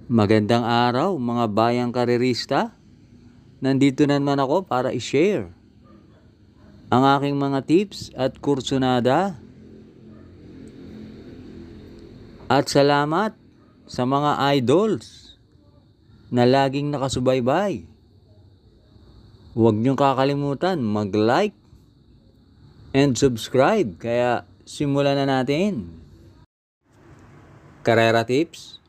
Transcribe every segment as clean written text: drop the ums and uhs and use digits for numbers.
Magandang araw mga bayang karerista. Nandito na naman ako para i-share ang aking mga tips at kursunada. At salamat sa mga idols na laging nakasubaybay. Huwag niyong kakalimutan mag-like and subscribe. Kaya simulan na natin. Karera tips.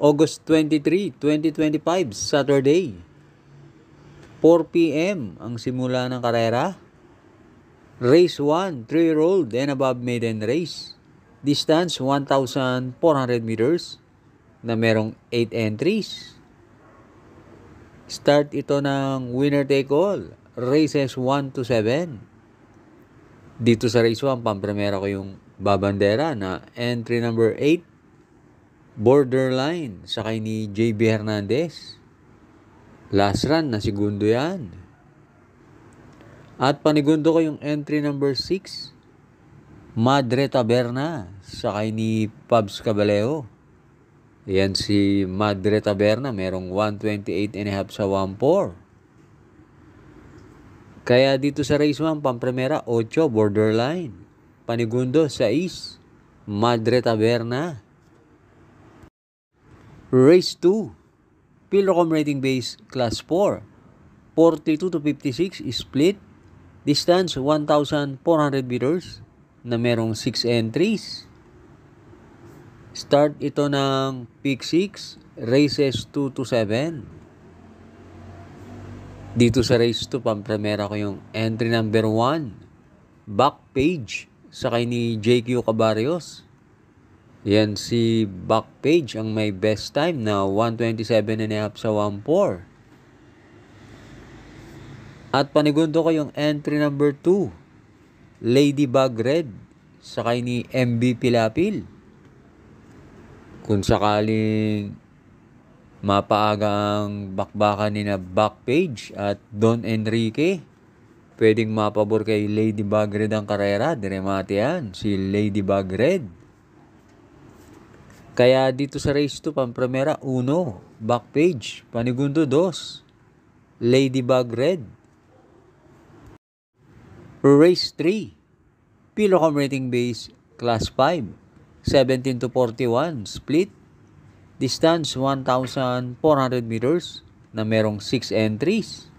August 23, 2025, Saturday. 4 p.m. ang simula ng karera. Race 1, 3-year-old and above maiden race. Distance 1,400 meters na merong 8 entries. Start ito ng winner take all. Races 1 to 7. Dito sa race 1, pampremera ko yung babandera na entry number 8. Borderline sakay ni JB Hernandez. Last run na segundo yan. At panigundo ko yung entry number 6. Madre Taberna sakay ni Pabs Caballero. Yan si Madre Taberna, merong 128.5 sa 1.4. Kaya dito sa race 1, pampremera 8, Borderline. Panigundo 6, Madre Taberna. Race 2, Pilrocom rating base class 4, 42 to 56 split, distance 1,400 meters na merong 6 entries. Start ito ng peak 6, races 2 to 7. Dito sa race 2, pampremera ko yung entry number 1, Backpage sakay ni JQ Cabarrios. Yan si Backpage ang may best time na 127.5 sa 1.4. At panigundo ko yung entry number 2, Ladybug Red sakay ni MB Pilapil. Kung sakaling mapaaga ang bakbakan ni na Backpage at Don Enrique, pwedeng mapabor kay Ladybug Red ang karera. Diremate yan, si Ladybug Red. Kaya dito sa race 2, pampremera 1, Backpage. Panigundo 2, Ladybug Red. Race 3, Pilrocom rating base class 5, 17 to 41 split, distance 1,400 meters na merong 6 entries.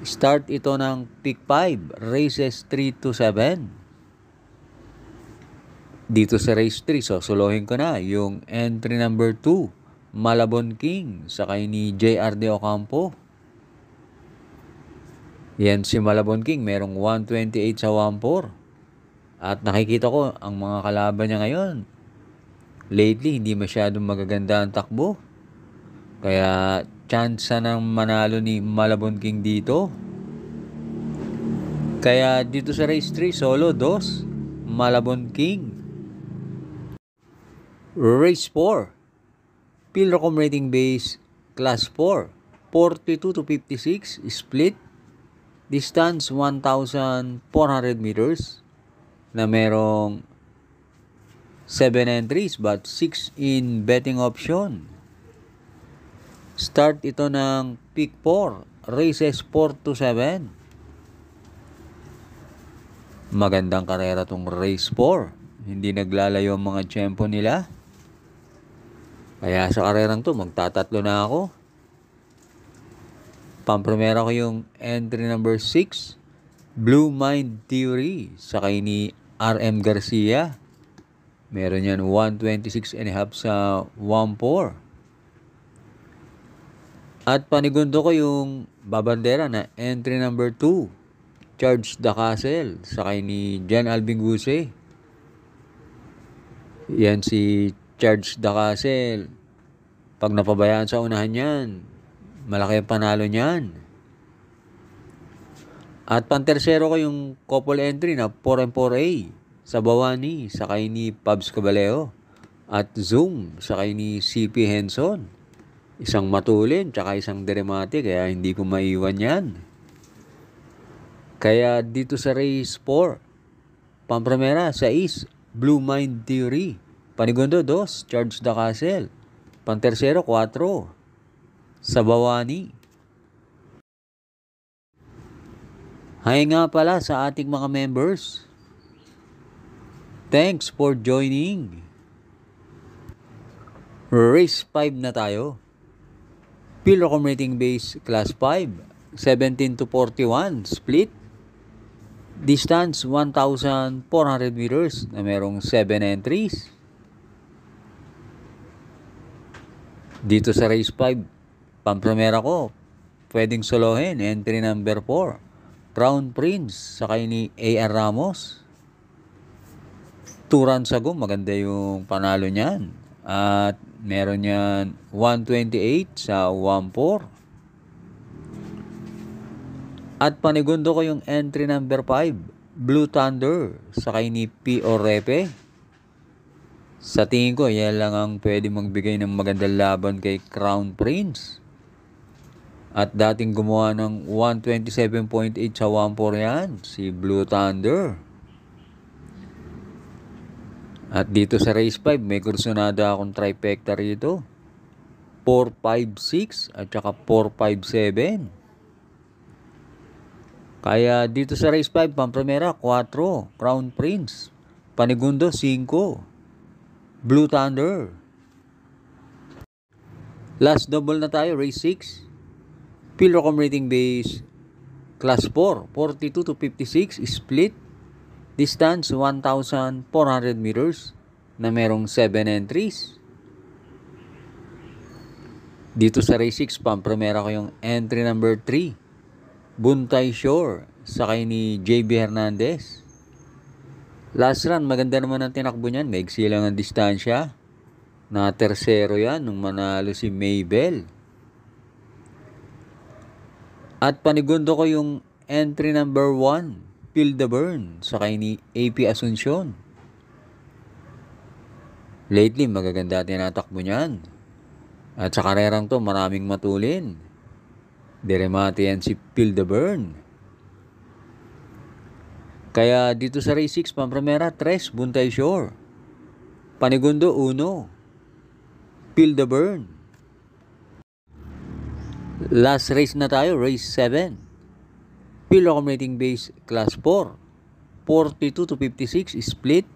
Start ito ng peak 5, races 3 to 7. Dito sa race 3, solohin ko na yung entry number 2, Malabon King sakay ni JR De Ocampo. Yan si Malabon King, merong 128 sa 1.4. At nakikita ko ang mga kalaban niya ngayon, lately hindi masyadong magaganda ang takbo. Kaya chance ng manalo ni Malabon King dito. Kaya dito sa race 3, solo 2, Malabon King. Race 4, Pilrocom rating base class 4, 42 to 56 split, distance 1,400 meters na merong 7 entries but 6 in betting option. Start ito ng peak 4, races 4 to 7. Magandang karera tong race 4. Hindi naglalayo ang mga tiyempo nila. Kaya sa karerang to, magtatatlo na ako. Pampremera ko yung entry number 6, Blue Mind Theory sakay ni RM Garcia. Meron yan 126.5 sa 1.4. At panigundo ko yung babandera na entry number 2, Charge the Castle sakay ni Jan Alvin Guse. Yan si Charge the Castle. Pag napabayaan sa unahan yan, malaki ang panalo niyan. At pantersero ko yung couple entry na 4 and 4A sa Bawani sakay ni Pabs Caballero. At Zoom sakay ni CP Henson. Isang matulin tsaka isang diremate, kaya hindi ko maiwan yan. Kaya dito sa race 4, pampremera 6, Blue Mind Theory Panigundo, 2. Charge the Castle. Pantersero, 4. Sabawani. Hi nga pala sa ating mga members. Thanks for joining. Race 5 na tayo. Pilocom rating base class 5. 17 to 41 split. Distance 1,400 meters na merong 7 entries. Dito sa race 5, pampremera ko, pwedeng solohin. Entry number 4, Crown Prince, sakay ni A.R. Ramos. 2 runs ago, maganda yung panalo niyan. At meron yan 128 sa 1-4. At panigundo ko yung entry number 5, Blue Thunder, sakay ni P.O. Repe. Sa tingin ko, yan lang ang pwede magbigay ng magandang laban kay Crown Prince. At dating gumawa ng 127.8 sa 1-4 yan, si Blue Thunder. At dito sa race 5, may kursunada akong trifecta rito. 4-5-6 at saka 4-5-7. Kaya dito sa race 5, pampremera, 4, Crown Prince. Panigundo, 5, Blue Thunder. Last double na tayo, race 6. Pilocom rating base, class 4, 42 to 56, split. Distance, 1,400 meters na merong 7 entries. Dito sa race 6, pampremera ko yung entry number 3, Buntay Shore, sakay ni JB Hernandez. Last run, maganda naman ang tinakbo niyan. Maigsi lang ang distansya. Na tersero yan nung manalo si Maybell. At panigundo ko yung entry number 1, Feel the Burn, sakay ni AP Asuncion. Lately, magaganda tinatakbo niyan. At sa karerang to, maraming matulin. Deremate yan si Feel the Burn. Kaya dito sa race 6, pampremera, 3, Buntay Shore. Panigundo, 1, Feel the Burn. Last race na tayo, race 7. Pilocom rating base, class 4, 42 to 56, split.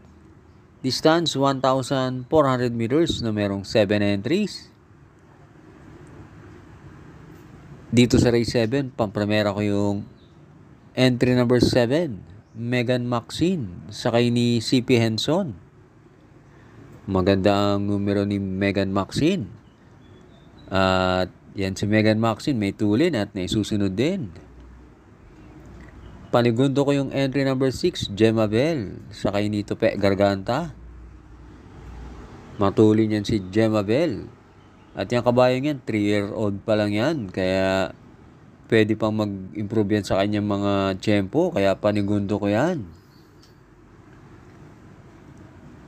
Distance, 1,400 meters na merong 7 entries. Dito sa race 7, pampremera ko yung entry number 7, Megan Maxine, sakay ni CP Henson. Maganda ang numero ni Megan Maxine. At yan si Megan Maxine, may tulin at naisusunod din. Panigundo ko yung entry number 6, Gemma Bell, sakay ni Tope Garganta. Matulin yan si Gemma Bell. At yung kabayan yan, 3-year-old pa lang yan. Kaya pwede pang mag-improve yan sa kanyang mga tiyempo. Kaya panigundo ko yan.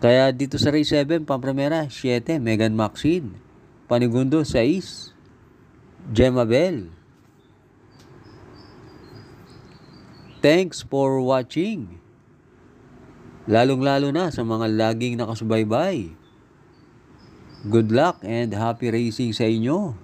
Kaya dito sa race 7, pampremera, 7, Megan Maxine. Panigundo, 6, Gemma Bell. Thanks for watching. Lalong-lalo na sa mga laging nakasubaybay. Good luck and happy racing sa inyo.